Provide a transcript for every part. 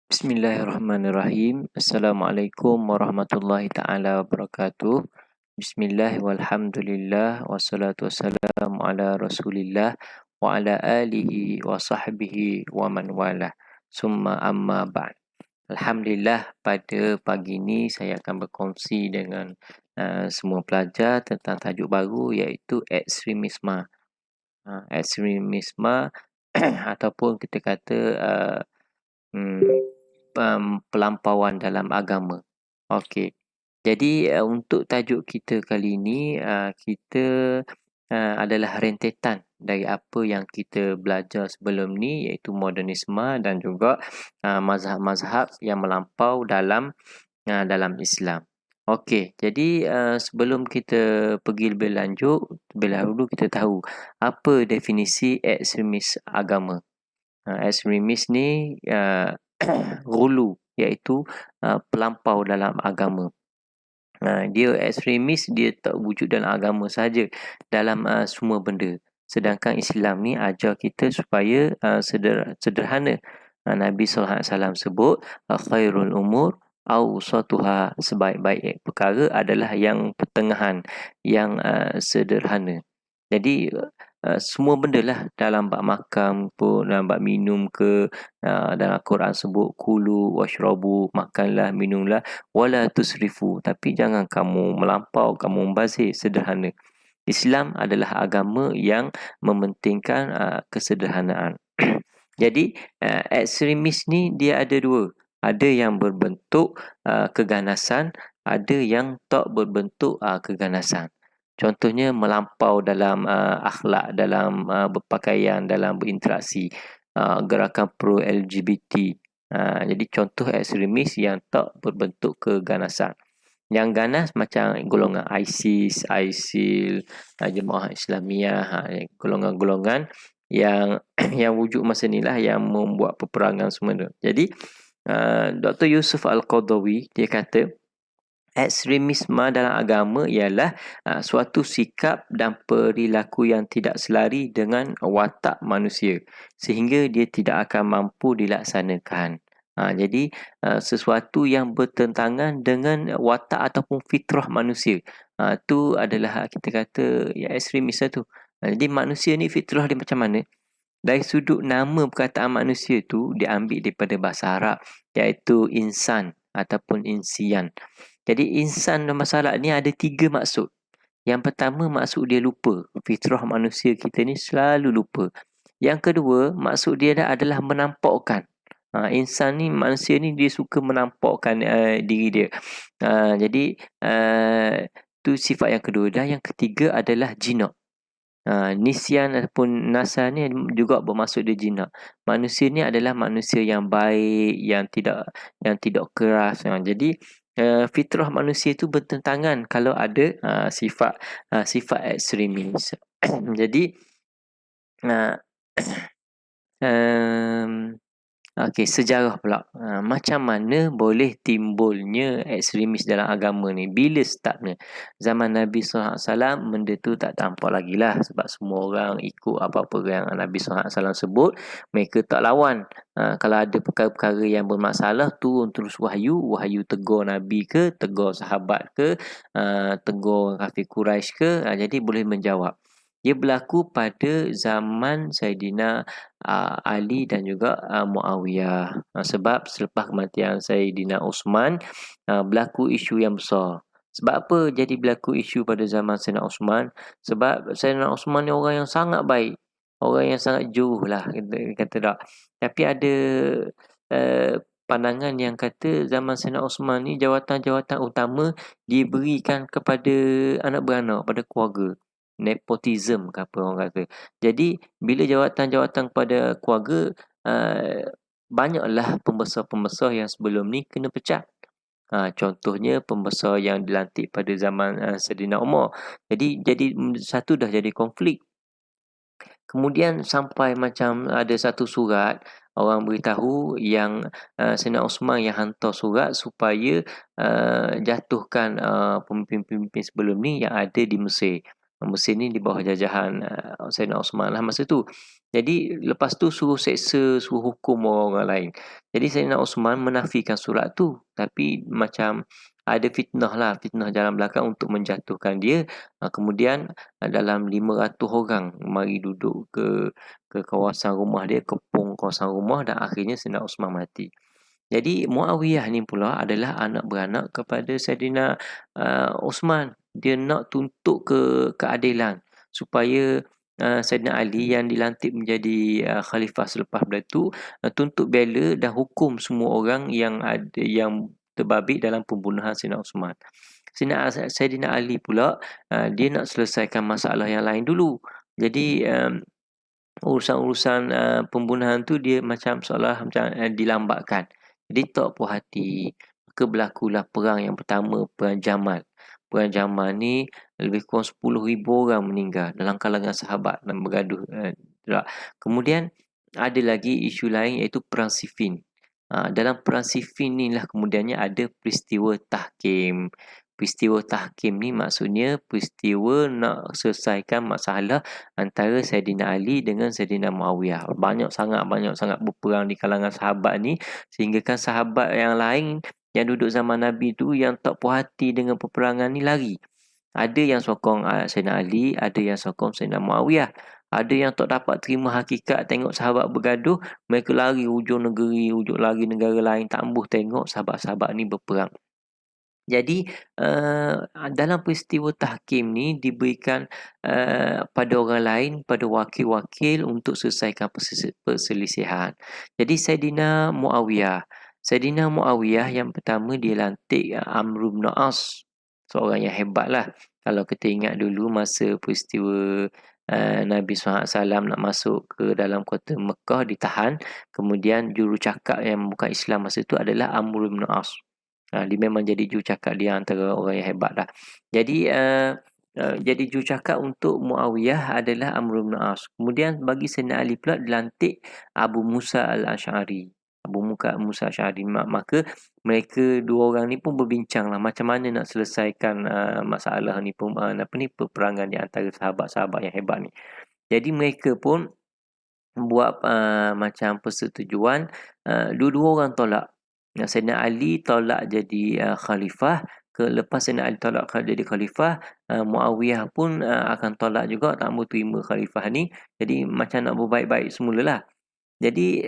Bismillahirrahmanirrahim. Assalamualaikum warahmatullahi taala wabarakatuh. Bismillah walhamdulillah wassalatu wassalamu ala Rasulillah wa ala alihi wa sahbihi wa man wala. Summa amma ba'd. Alhamdulillah, pada pagi ini saya akan berkongsi dengan semua pelajar tentang tajuk baru, iaitu ekstremisme. Ekstremisme ataupun kita kata hmm, pelampauan dalam agama. Okey. Jadi untuk tajuk kita kali ini, kita adalah rentetan dari apa yang kita belajar sebelum ni, iaitu modernisme dan juga mazhab-mazhab yang melampau dalam Islam. Okey, jadi sebelum kita pergi lebih lanjut, terlebih dahulu kita tahu apa definisi ekstremis agama. Ekstremis ni gulu, iaitu pelampau dalam agama. Dia ekstremis, dia tak wujud dalam agama saja, dalam semua benda. Sedangkan Islam ni ajar kita supaya sederhana. Nabi SAW sebut khairul umur awsatuha, sebaik-baik perkara adalah yang pertengahan, yang sederhana. Jadi semua benda lah, dalam bab makan pun, dalam bab minum ke, dalam Al-Quran sebut kulu washrabu, makanlah, minumlah, wala tusrifu, tapi jangan kamu melampau, kamu membazir, sederhana. Islam adalah agama yang mementingkan kesederhanaan. Jadi ekstremis ni dia ada dua. Ada yang berbentuk keganasan, ada yang tak berbentuk keganasan. Contohnya melampau dalam akhlak, dalam berpakaian, dalam berinteraksi, gerakan pro LGBT. Jadi contoh ekstremis yang tak berbentuk keganasan. Yang ganas macam golongan ISIS, ISIL, Jemaah Islamiyah, golongan-golongan yang yang wujud masa ni lah, yang membuat peperangan semua tu. Jadi Dr. Yusuf Al-Qaradawi dia kata ekstremisme dalam agama ialah suatu sikap dan perilaku yang tidak selari dengan watak manusia, sehingga dia tidak akan mampu dilaksanakan. Jadi sesuatu yang bertentangan dengan watak ataupun fitrah manusia, tu adalah kita kata ya ekstremis lah tu. Jadi manusia ni fitrah dia macam mana? Dari sudut nama perkataan manusia tu diambil daripada bahasa Arab, iaitu insan ataupun insian. Jadi insan dalam bahasa Arab ni ada 3 maksud. Yang pertama, maksud dia lupa. Fitrah manusia kita ni selalu lupa. Yang kedua, maksud dia adalah menampakkan. Insan ni, manusia ni dia suka menampakkan diri dia. Jadi tu sifat yang kedua. Dan yang ketiga adalah jinak. Nisyan ataupun nasa ni juga bermaksud dia jinak. Manusia ni adalah manusia yang baik, yang tidak keras. Jadi fitrah manusia itu bertentangan kalau ada sifat ekstremis. Jadi okey, sejarah pula. Macam mana boleh timbulnya ekstremis dalam agama ni? Bila startnya? Zaman Nabi SAW, benda tu tak tampak lagi lah. Sebab semua orang ikut apa-apa yang Nabi SAW sebut. Mereka tak lawan. Kalau ada perkara-perkara yang bermasalah, turun terus wahyu. Wahyu tegur Nabi ke, tegur sahabat ke, tegur kafir Quraisy ke. Jadi boleh menjawab. Dia berlaku pada zaman Saidina Ali dan juga Muawiyah. Sebab selepas kematian Saidina Osman, berlaku isu yang besar. Sebab apa jadi berlaku isu pada zaman Saidina Osman? Sebab Saidina Osman ni orang yang sangat baik. Orang yang sangat juruh lah, kata tak. Tapi ada pandangan yang kata zaman Saidina Osman ni jawatan-jawatan utama diberikan kepada anak beranak, pada keluarga. Nepotism ke apa orang kata. Jadi bila jawatan-jawatan kepada keluarga, banyaklah pembesar-pembesar yang sebelum ni kena pecat. Contohnya pembesar yang dilantik pada zaman Saidina Umar. Jadi satu dah jadi konflik. Kemudian sampai macam ada satu surat, orang beritahu yang Saidina Osman yang hantar surat supaya jatuhkan pemimpin-pemimpin sebelum ni yang ada di Mesir. Mesir ni di bawah jajahan Saidina Osman lah masa tu. Jadi lepas tu suruh seksa, suruh hukum orang-orang lain. Jadi Saidina Osman menafikan surat tu, tapi macam ada fitnah lah, fitnah jalan belakang untuk menjatuhkan dia. Kemudian dalam 500 orang mari duduk ke kawasan rumah dia, kepung kawasan rumah, dan akhirnya Saidina Osman mati. Jadi Muawiyah ni pula adalah anak beranak kepada Saidina Osman. Dia nak tuntut keadilan supaya Saidina Ali yang dilantik menjadi khalifah selepas itu tuntut bela dan hukum semua orang yang terbabit dalam pembunuhan Saidina Osman. Saidina Ali pula dia nak selesaikan masalah yang lain dulu. Jadi urusan-urusan pembunuhan tu dia macam seolah macam dilambatkan. Jadi tak puas hati. Maka berlakulah perang yang pertama, Perang Jamal. Perang Jamal ni lebih kurang 10,000 orang meninggal dalam kalangan sahabat dan bergaduh. Kemudian ada lagi isu lain iaitu Perang Siffin. Dalam Perang Siffin ni lah kemudiannya ada peristiwa tahkim. Peristiwa tahkim ni maksudnya peristiwa nak selesaikan masalah antara Saidina Ali dengan Saidina Muawiyah. Banyak sangat berperang di kalangan sahabat ni, sehingga kan sahabat yang lain yang duduk zaman Nabi tu yang tak puas hati dengan peperangan ni lari. Ada yang sokong Saidina Ali, ada yang sokong Saidina Muawiyah. Ada yang tak dapat terima hakikat tengok sahabat bergaduh, mereka lari hujung negeri, hujung lari negara lain, tak ambuh tengok sahabat-sahabat ni berperang. Jadi dalam peristiwa tahkim ni diberikan pada orang lain, pada wakil-wakil untuk selesaikan perselisihan. Jadi Saidina Muawiyah yang pertama dia lantik Amr bin As, seorang yang hebat lah. Kalau kita ingat dulu masa peristiwa Nabi SAW nak masuk ke dalam kota Mekah ditahan, kemudian jurucakap yang bukan Islam masa itu adalah Amr bin As. Dia memang jadi jurucakap dia antara orang yang hebat lah. Jadi jurucakap untuk Muawiyah adalah Amr bin As. Kemudian bagi Sayyidina Ali pula dilantik Abu Musa al-Ash'ari. Abu Musa al-Ash'ari. Maka mereka dua orang ni pun berbincang lah macam mana nak selesaikan masalah ni, peperangan di antara sahabat-sahabat yang hebat ni. Jadi mereka pun buat macam persetujuan, dua-dua orang tolak. Sayyidina Ali tolak jadi khalifah. Lepas Sayyidina Ali tolak jadi khalifah, Muawiyah pun akan tolak juga, tak mahu terima khalifah ni. Jadi macam nak berbaik-baik semulalah. Jadi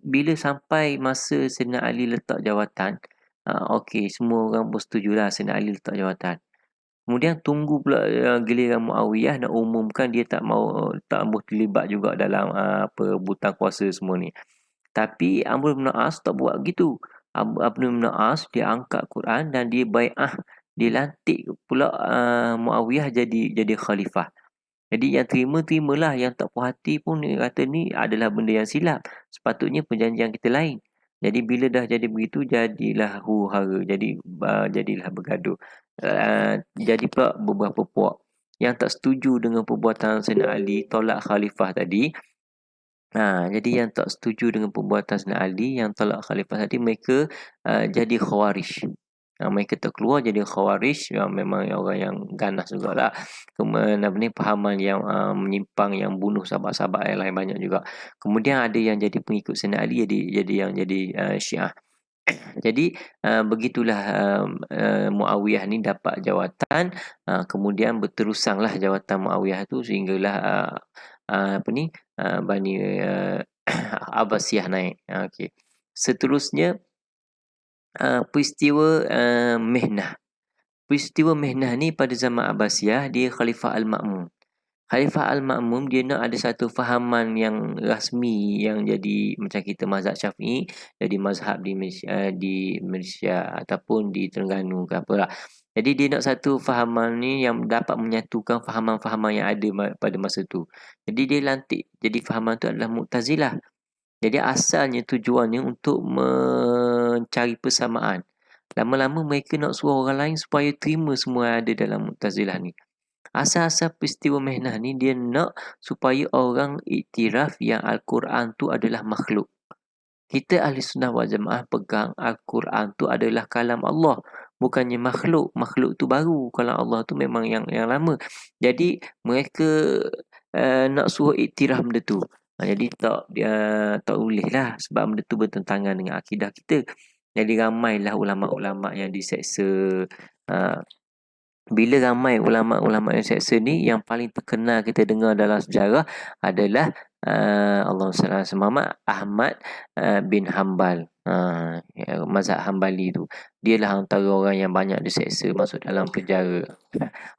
bila sampai masa Sayyidina Ali letak jawatan, okey, semua orang bersetujulah Sayyidina Ali letak jawatan. Kemudian tunggu pula giliran Muawiyah nak umumkan dia tak mahu terlibat juga dalam perebutan kuasa semua ni. Tapi Amr bin As tak buat gitu. Amr bin As dia angkat Quran dan dia bai'ah, dia lantik pula Muawiyah jadi khalifah. Jadi yang terimalah, yang tak puas hati pun dia kata ni adalah benda yang silap. Sepatutnya perjanjian kita lain. Jadi bila dah jadi begitu, jadilah huru-hara, jadilah bergaduh. Jadi pula beberapa puak yang tak setuju dengan perbuatan Sayyidina Ali tolak khalifah tadi. Jadi yang tak setuju dengan perbuatan Sayyidina Ali yang tolak khalifah tadi, mereka jadi khawarij. Mereka terkeluar jadi khawarij, memang orang yang ganas jugalah. Kemudian pahaman yang menyimpang, yang bunuh sahabat-sahabat yang lain banyak juga. Kemudian ada yang jadi pengikut Sayyidina Ali, jadi Syiah. Jadi begitulah Muawiyah ni dapat jawatan, kemudian berterusanglah jawatan Muawiyah tu sehinggalah Bani Abbasiyah naik. Okey. Seterusnya peristiwa Mihnah. Peristiwa Mihnah ni pada zaman Abbasiyah dia Khalifah Al-Ma'mun. Khalifah Al-Ma'mun dia nak ada satu fahaman yang rasmi yang jadi macam kita mazhab Syafi'i, jadi mazhab di Malaysia ataupun di Terengganu ke apalah. Jadi dia nak satu fahaman ni yang dapat menyatukan fahaman-fahaman yang ada pada masa tu. Jadi dia lantik jadi fahaman tu adalah Mu'tazilah. Jadi asalnya tujuannya untuk mencari persamaan. Lama-lama mereka nak suruh orang lain supaya terima semua yang ada dalam Mu'tazilah ni. Asal-asal peristiwa Mihnah ni dia nak supaya orang iktiraf yang Al-Quran tu adalah makhluk. Kita Ahli Sunnah wal Jamaah pegang Al-Quran tu adalah kalam Allah, bukannya makhluk. Makhluk tu baru. Kalau Allah tu memang yang lama. Jadi mereka nak suruh iktiraf benda tu. Jadi tak boleh lah sebab benda tu bertentangan dengan akidah kita. Jadi ramailah ulama'-ulama' yang diseksa. Uh, Bila ramai ulama'-ulama' yang seksa ni, yang paling terkenal kita dengar dalam sejarah adalah Allahumma salli ala Muhammad, Ahmad bin Hanbal. Mazhab Hanbali tu. Dialah antara orang yang banyak diseksa masuk dalam penjara.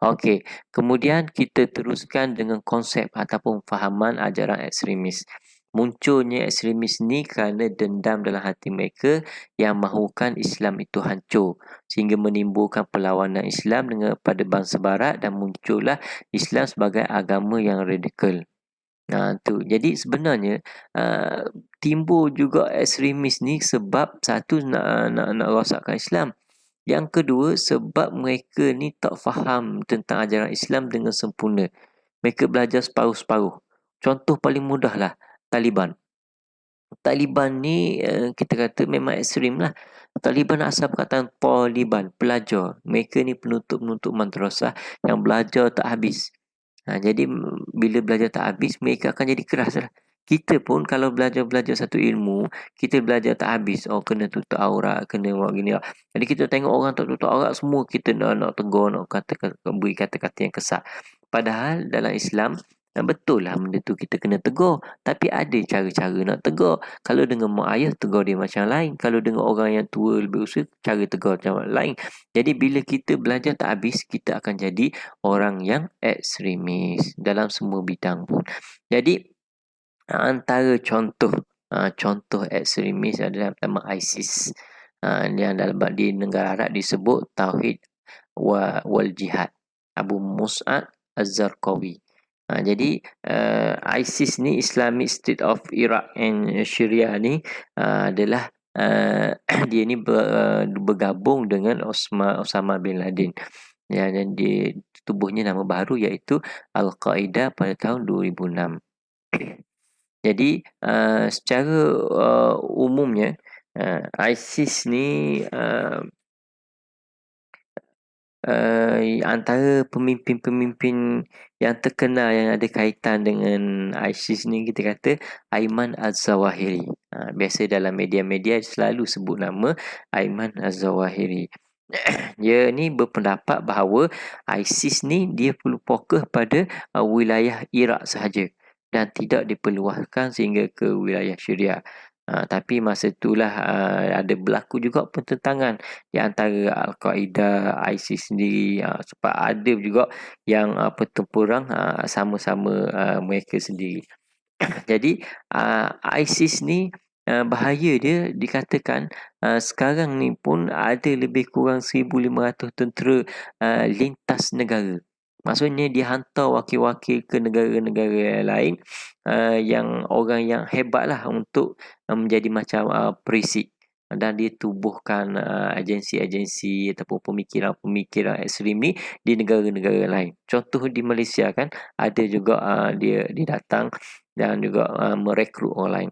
Okey, kemudian kita teruskan dengan konsep ataupun fahaman ajaran ekstremis. Munculnya ekstremis ni kerana dendam dalam hati mereka yang mahukan Islam itu hancur, sehingga menimbulkan perlawanan Islam pada bangsa barat dan muncullah Islam sebagai agama yang radikal. Tu. Jadi sebenarnya timbul juga ekstremis ni sebab satu nak rosakkan Islam. Yang kedua, sebab mereka ni tak faham tentang ajaran Islam dengan sempurna. Mereka belajar separuh-separuh. Contoh paling mudah lah, Taliban. Taliban ni kita kata memang ekstrim lah. Taliban asal perkataan Taliban, pelajar. Mereka ni penuntut-penuntut madrasah yang belajar tak habis. Jadi bila belajar tak habis, mereka akan jadi keras lah. Kita pun kalau belajar satu ilmu, kita belajar tak habis. Oh, kena tutup aurat, kena buat gini lah. Jadi kita tengok orang tak tutup aurat, semua kita nak tegur, nak beri kata-kata yang kesat. Padahal dalam Islam, betul lah benda tu kita kena tegur. Tapi ada cara-cara nak tegur. Kalau dengan mak ayah, tegur dia macam lain. Kalau dengan orang yang tua, lebih usia, cara tegur macam lain. Jadi bila kita belajar tak habis, kita akan jadi orang yang ekstremis dalam semua bidang pun. Jadi antara contoh ekstremis adalah pertama ISIS. Yang dalam di negara Arab disebut Tauhid wal Jihad, Abu Mus'ab Az-Zarqawi. Jadi ISIS ni, Islamic State of Iraq and Syria ni adalah dia ni bergabung dengan Osama bin Laden. Dan dia tubuhnya nama baru iaitu Al-Qaeda pada tahun 2006. Jadi secara umumnya ISIS ni antara pemimpin-pemimpin yang terkenal yang ada kaitan dengan ISIS ni, kita kata Ayman Az-Zawahiri. Biasa dalam media-media selalu sebut nama Ayman Az-Zawahiri. Dia ni berpendapat bahawa ISIS ni dia perlu fokus pada wilayah Iraq sahaja dan tidak diperluaskan sehingga ke wilayah Syria. Tapi masa itulah ada berlaku juga pertentangan di antara Al-Qaeda, ISIS sendiri. Sebab ada juga yang pertempuran sama-sama mereka sendiri. Jadi ISIS ni bahaya dia dikatakan sekarang ni pun ada lebih kurang 1,500 tentera lintas negara. Maksudnya dia hantar wakil-wakil ke negara-negara lain yang orang yang hebat lah untuk menjadi macam perisik. Dan dia tubuhkan agensi-agensi ataupun pemikiran-pemikiran ekstrim ni di negara-negara lain. Contoh di Malaysia kan ada juga dia datang dan juga merekrut orang lain.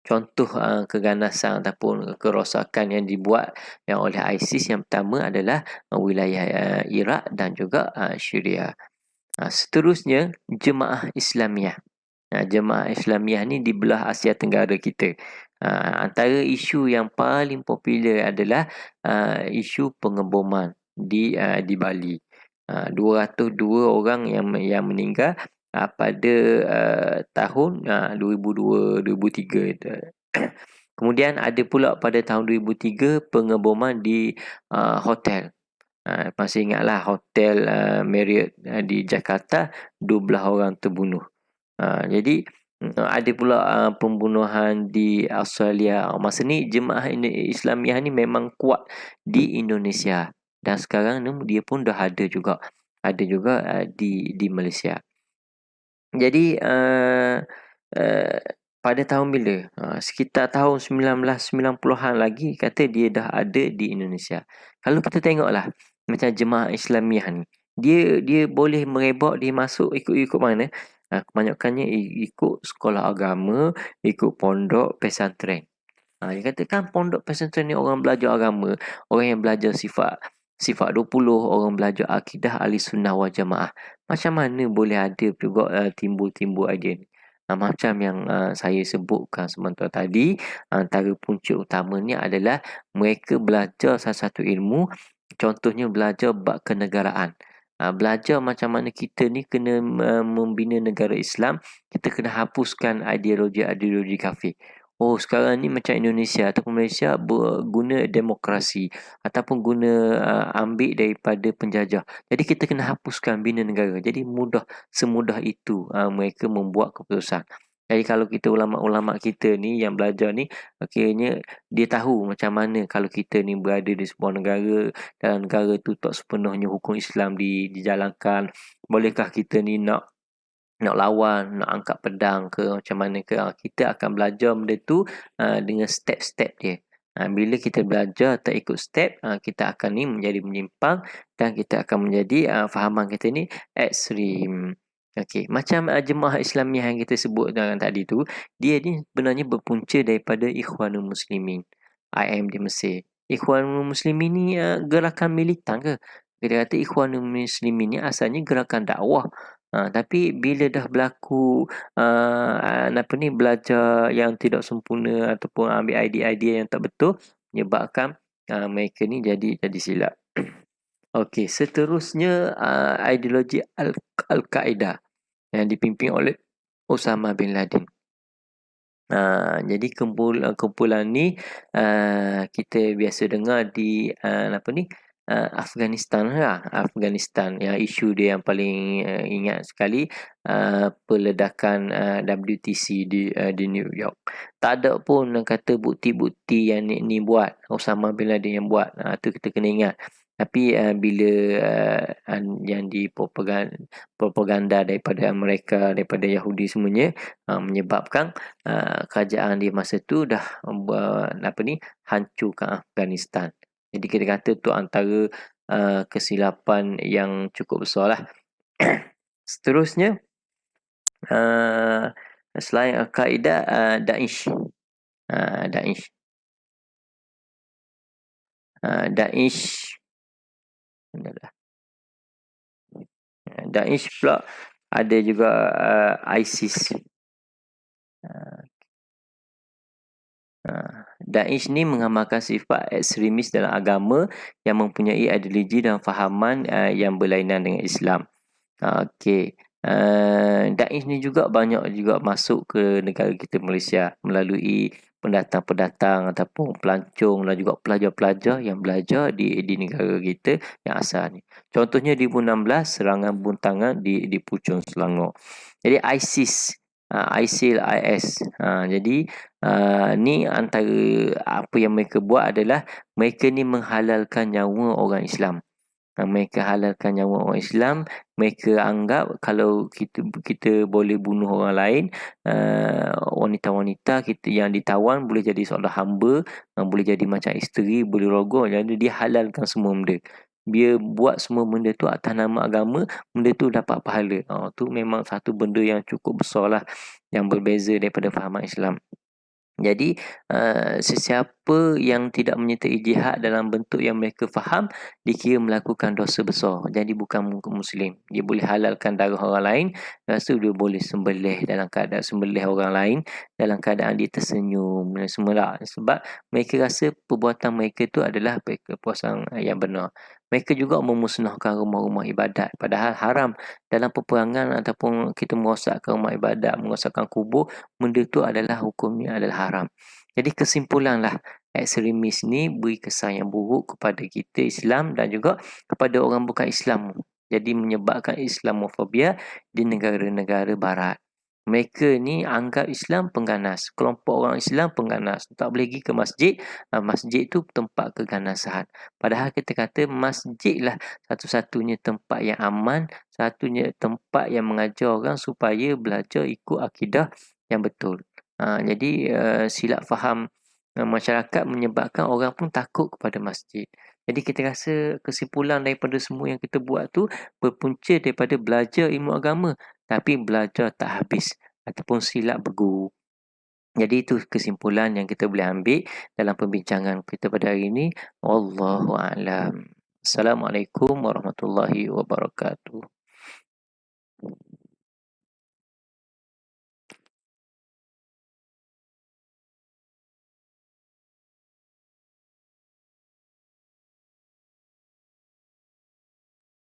Contoh keganasan ataupun kerosakan yang dibuat yang oleh ISIS yang pertama adalah wilayah Iraq dan juga Syria. Seterusnya, Jemaah Islamiah. Jemaah Islamiah ni di belah Asia Tenggara kita. Antara isu yang paling popular adalah isu pengeboman di Bali. 202 orang yang meninggal pada tahun 2002-2003. Kemudian ada pula pada tahun 2003 pengeboman di hotel. Masih ingatlah hotel Marriott di Jakarta, 12 orang terbunuh. Jadi ada pula pembunuhan di Australia. Masa ni Jemaah Islamiah ni memang kuat di Indonesia. Dan sekarang ni dia pun dah ada juga. Ada juga di Malaysia. Jadi pada tahun bila? Sekitar tahun 1990-an lagi kata dia dah ada di Indonesia. Kalau kita tengoklah macam Jemaah Islamiah ni, dia boleh merebak, dia masuk ikut mana? Kebanyakannya ikut sekolah agama, ikut pondok, pesantren. Dia kata kan pondok pesantren ni orang belajar agama, orang yang belajar sifat 20, orang belajar akidah ahli sunnah wal jamaah. Macam mana boleh ada juga timbul-timbul idea ni? Macam yang saya sebutkan sebentar tadi, antara punca utamanya adalah mereka belajar satu-satu ilmu, contohnya belajar bab kenegaraan. Belajar macam mana kita ni kena membina negara Islam, kita kena hapuskan ideologi-ideologi kafir. Oh, sekarang ni macam Indonesia ataupun Malaysia guna demokrasi ataupun guna ambil daripada penjajah. Jadi kita kena hapuskan bina negara. Jadi semudah itu mereka membuat keputusan. Jadi kalau kita ulama-ulama kita ni yang belajar ni, akhirnya dia tahu macam mana kalau kita ni berada di sebuah negara, dalam negara tu tak sepenuhnya hukum Islam dijalankan. Bolehkah kita ni nak lawan, nak angkat pedang ke macam mana ke, kita akan belajar benda tu dengan step-step dia. Bila kita belajar tak ikut step, kita akan ni menjadi menyimpang dan kita akan menjadi fahaman kita ni ekstrim. Okey, macam jemaah Islamiah yang kita sebut tadi tu, dia ni sebenarnya berpunca daripada Ikhwanul Muslimin, IM di Mesir. Ikhwanul Muslimin ni gerakan militan ke? Kita kata Ikhwanul Muslimin ni asalnya gerakan dakwah. Tapi bila dah berlaku belajar yang tidak sempurna ataupun ambil idea-idea yang tak betul, menyebabkan mereka ni jadi silap. Okey, seterusnya ideologi Al-Qaeda yang dipimpin oleh Osama bin Laden. Jadi kumpulan ni kita biasa dengar di Afghanistan lah. Afghanistan yang isu dia yang paling ingat sekali peledakan WTC di New York. Tak ada pun kata bukti-bukti yang ni buat, Osama bin Laden yang buat. Tu kita kena ingat. Tapi bila yang propaganda daripada mereka, daripada Yahudi semuanya menyebabkan kerajaan di masa tu dah hancurkan Afghanistan. Jadi kita kata tu antara kesilapan yang cukup besar lah. Seterusnya selain Al-Qaeda, Daesh. Daesh pula ada juga ISIS. Daesh ni mengamalkan sifat ekstremis dalam agama yang mempunyai ideologi dan fahaman yang berlainan dengan Islam. Okey. Daesh ni juga banyak juga masuk ke negara kita Malaysia melalui pendatang-pendatang ataupun pelancong dan juga pelajar-pelajar yang belajar di negara kita yang asal ni. Contohnya di 2016 serangan buntangan di Puchong Selangor. Jadi ISIS, IS. Jadi ni antara apa yang mereka buat adalah mereka ni menghalalkan nyawa orang Islam. Mereka halalkan nyawa orang Islam. Mereka anggap kalau kita boleh bunuh orang lain, wanita-wanita kita yang ditawan boleh jadi seolah hamba, boleh jadi macam isteri, boleh rogol. Jadi dia halalkan semua benda. Dia buat semua benda tu atas nama agama, benda tu dapat pahala. Tu memang satu benda yang cukup besar lah, yang berbeza daripada fahaman Islam. Jadi sesiapa yang tidak menyertai jihad dalam bentuk yang mereka faham, dikira melakukan dosa besar. Jadi bukan Muslim. Dia boleh halalkan darah orang lain, lepas tu dia boleh sembelih dalam keadaan sembelih orang lain dalam keadaan dia tersenyum dan semula. Sebab mereka rasa perbuatan mereka itu adalah kepuasan yang benar. Mereka juga memusnahkan rumah-rumah ibadat. Padahal haram dalam peperangan ataupun kita merosakkan rumah ibadat, merosakkan kubur, benda tu adalah hukumnya adalah haram. Jadi kesimpulanlah, ekstremis ni beri kesan yang buruk kepada kita Islam dan juga kepada orang bukan Islam. Jadi menyebabkan Islamofobia di negara-negara barat. Mereka ni anggap Islam pengganas. Kelompok orang Islam pengganas. Tak boleh pergi ke masjid. Masjid tu tempat keganasan. Padahal kita kata masjid lah satu-satunya tempat yang aman, satunya tempat yang mengajar orang supaya belajar ikut akidah yang betul. Jadi silap faham masyarakat menyebabkan orang pun takut kepada masjid. Jadi kita rasa kesimpulan daripada semua yang kita buat tu berpunca daripada belajar ilmu agama, tapi belajar tak habis ataupun silap berguru. Jadi itu kesimpulan yang kita boleh ambil dalam perbincangan kita pada hari ini. Wallahu a'lam. Assalamualaikum warahmatullahi wabarakatuh.